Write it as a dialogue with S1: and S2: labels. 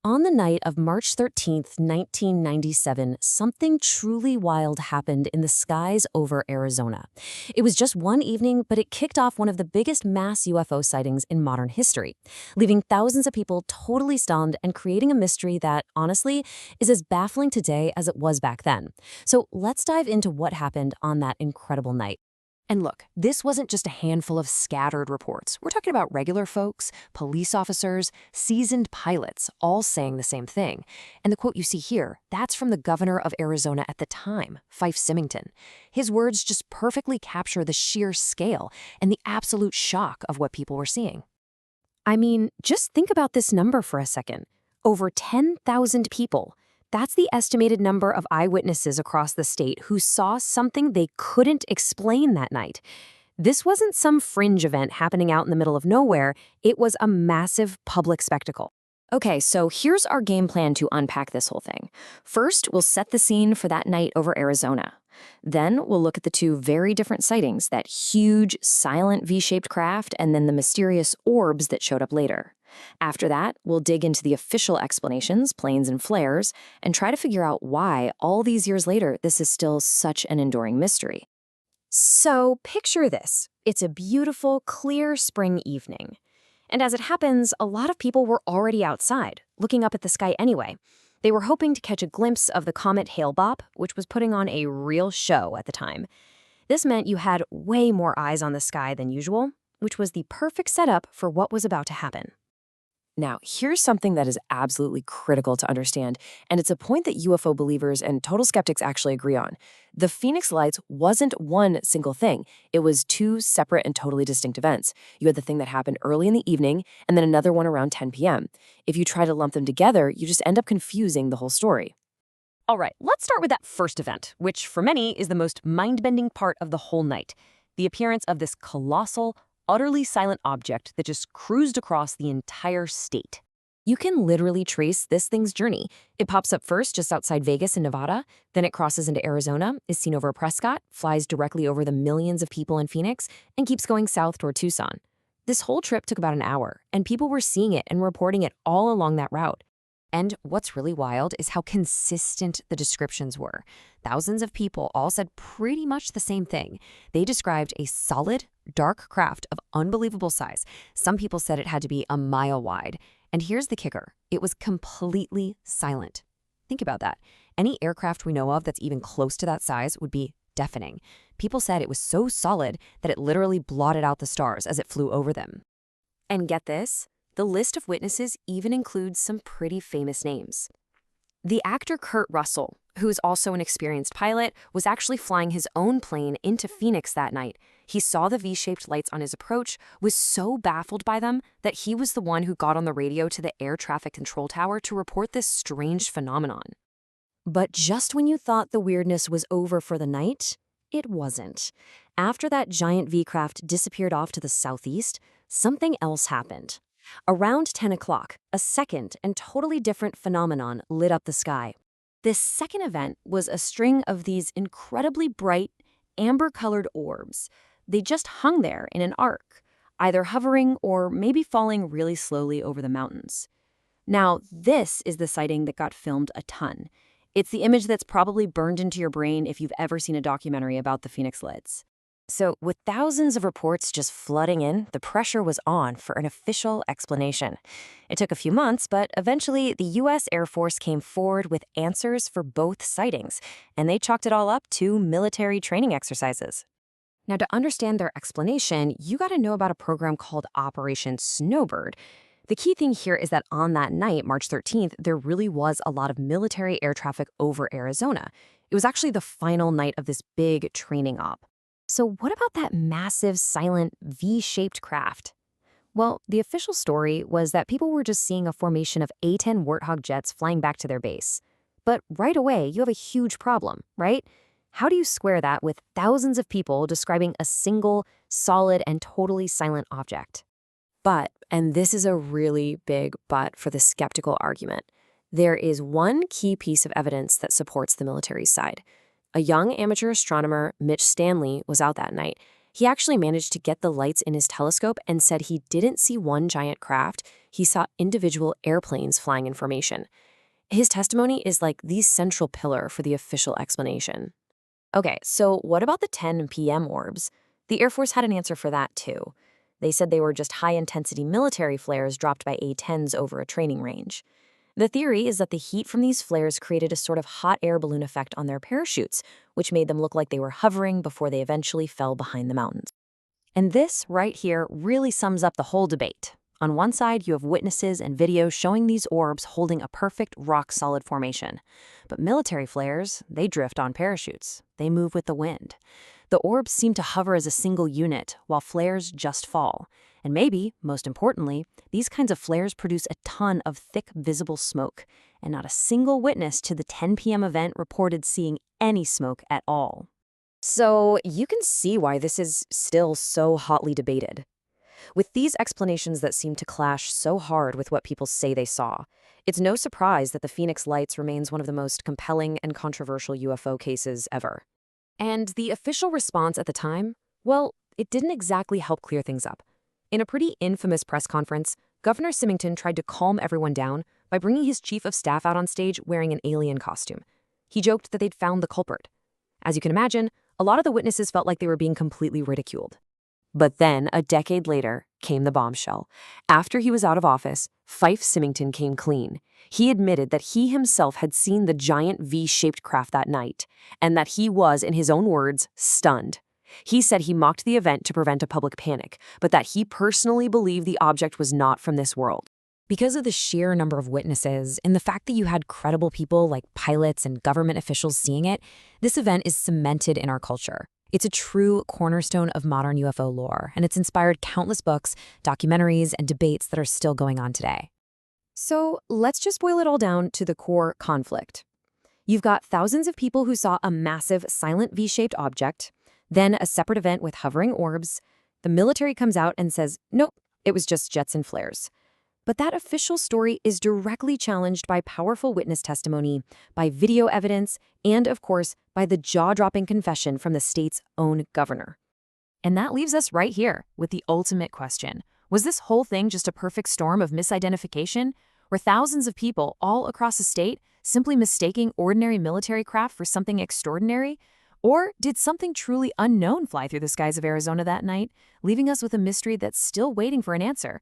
S1: On the night of March 13th, 1997, something truly wild happened in the skies over Arizona. It was just one evening, but it kicked off one of the biggest mass UFO sightings in modern history, leaving thousands of people totally stunned and creating a mystery that, honestly, is as baffling today as it was back then. So let's dive into what happened on that incredible night. And look, this wasn't just a handful of scattered reports. We're talking about regular folks, police officers, seasoned pilots, all saying the same thing. And the quote you see here, that's from the governor of Arizona at the time, Fife Symington. His words just perfectly capture the sheer scale and the absolute shock of what people were seeing. I mean, just think about this number for a second. Over 10,000 people. That's the estimated number of eyewitnesses across the state who saw something they couldn't explain that night. This wasn't some fringe event happening out in the middle of nowhere. It was a massive public spectacle. Okay, so here's our game plan to unpack this whole thing. First, we'll set the scene for that night over Arizona. Then we'll look at the two very different sightings, that huge, silent V-shaped craft and then the mysterious orbs that showed up later. After that, we'll dig into the official explanations, planes and flares, and try to figure out why, all these years later, this is still such an enduring mystery. So picture this. It's a beautiful, clear spring evening. And as it happens, a lot of people were already outside, looking up at the sky anyway. They were hoping to catch a glimpse of the comet Hale-Bopp, which was putting on a real show at the time. This meant you had way more eyes on the sky than usual, which was the perfect setup for what was about to happen. Now, here's something that is absolutely critical to understand, and it's a point that UFO believers and total skeptics actually agree on. The Phoenix Lights wasn't one single thing. It was two separate and totally distinct events. You had the thing that happened early in the evening, and then another one around 10 p.m. If you try to lump them together, you just end up confusing the whole story. All right, let's start with that first event, which for many is the most mind-bending part of the whole night. The appearance of this colossal, utterly silent object that just cruised across the entire state. You can literally trace this thing's journey. It pops up first just outside Vegas in Nevada, then it crosses into Arizona, is seen over Prescott, flies directly over the millions of people in Phoenix, and keeps going south toward Tucson. This whole trip took about an hour, and people were seeing it and reporting it all along that route. And what's really wild is how consistent the descriptions were. Thousands of people all said pretty much the same thing. They described a solid, dark craft of unbelievable size. Some people said it had to be a mile wide. And here's the kicker. It was completely silent. Think about that. Any aircraft we know of that's even close to that size would be deafening. People said it was so solid that it literally blotted out the stars as it flew over them. And get this? The list of witnesses even includes some pretty famous names. The actor Kurt Russell, who is also an experienced pilot, was actually flying his own plane into Phoenix that night. He saw the V-shaped lights on his approach, was so baffled by them that he was the one who got on the radio to the air traffic control tower to report this strange phenomenon. But just when you thought the weirdness was over for the night, it wasn't. After that giant V-craft disappeared off to the southeast, something else happened. Around 10 o'clock, a second and totally different phenomenon lit up the sky. This second event was a string of these incredibly bright, amber-colored orbs. They just hung there in an arc, either hovering or maybe falling really slowly over the mountains. Now, this is the sighting that got filmed a ton. It's the image that's probably burned into your brain if you've ever seen a documentary about the Phoenix Lights. So, with thousands of reports just flooding in, the pressure was on for an official explanation. It took a few months, but eventually the U.S. Air Force came forward with answers for both sightings, and they chalked it all up to military training exercises. Now, to understand their explanation, you got to know about a program called Operation Snowbird. The key thing here is that on that night, March 13th, there really was a lot of military air traffic over Arizona. It was actually the final night of this big training op. So what about that massive, silent, V-shaped craft? Well, the official story was that people were just seeing a formation of A-10 Warthog jets flying back to their base. But right away, you have a huge problem, right? How do you square that with thousands of people describing a single, solid, and totally silent object? But, and this is a really big but for the skeptical argument, there is one key piece of evidence that supports the military side. A young amateur astronomer, Mitch Stanley, was out that night, He actually managed to get the lights in his telescope and said he didn't see one giant craft, he saw individual airplanes flying in formation. His testimony is like the central pillar for the official explanation. Okay, so what about the 10 p.m. orbs? The Air Force had an answer for that too. They said they were just high-intensity military flares dropped by A-10s over a training range. The theory is that the heat from these flares created a sort of hot air balloon effect on their parachutes, which made them look like they were hovering before they eventually fell behind the mountains. And this right here really sums up the whole debate. On one side, you have witnesses and videos showing these orbs holding a perfect rock-solid formation. But military flares, they drift on parachutes. They move with the wind. The orbs seem to hover as a single unit, while flares just fall. And maybe, most importantly, these kinds of flares produce a ton of thick, visible smoke, and not a single witness to the 10 p.m. event reported seeing any smoke at all. So you can see why this is still so hotly debated. With these explanations that seem to clash so hard with what people say they saw, it's no surprise that the Phoenix Lights remains one of the most compelling and controversial UFO cases ever. And the official response at the time? Well, it didn't exactly help clear things up. In a pretty infamous press conference, Governor Symington tried to calm everyone down by bringing his chief of staff out on stage wearing an alien costume. He joked that they'd found the culprit. As you can imagine, a lot of the witnesses felt like they were being completely ridiculed. But then, a decade later, came the bombshell. After he was out of office, Fife Symington came clean. He admitted that he himself had seen the giant V-shaped craft that night, and that he was, in his own words, stunned. He said he mocked the event to prevent a public panic, but that he personally believed the object was not from this world. Because of the sheer number of witnesses and the fact that you had credible people like pilots and government officials seeing it, this event is cemented in our culture. It's a true cornerstone of modern UFO lore, and it's inspired countless books, documentaries, and debates that are still going on today. So let's just boil it all down to the core conflict. You've got thousands of people who saw a massive silent V-shaped object, then a separate event with hovering orbs. The military comes out and says, nope, it was just jets and flares. But that official story is directly challenged by powerful witness testimony, by video evidence, and, of course, by the jaw-dropping confession from the state's own governor. And that leaves us right here with the ultimate question. Was this whole thing just a perfect storm of misidentification? Were thousands of people all across the state simply mistaking ordinary military craft for something extraordinary? Or did something truly unknown fly through the skies of Arizona that night, leaving us with a mystery that's still waiting for an answer?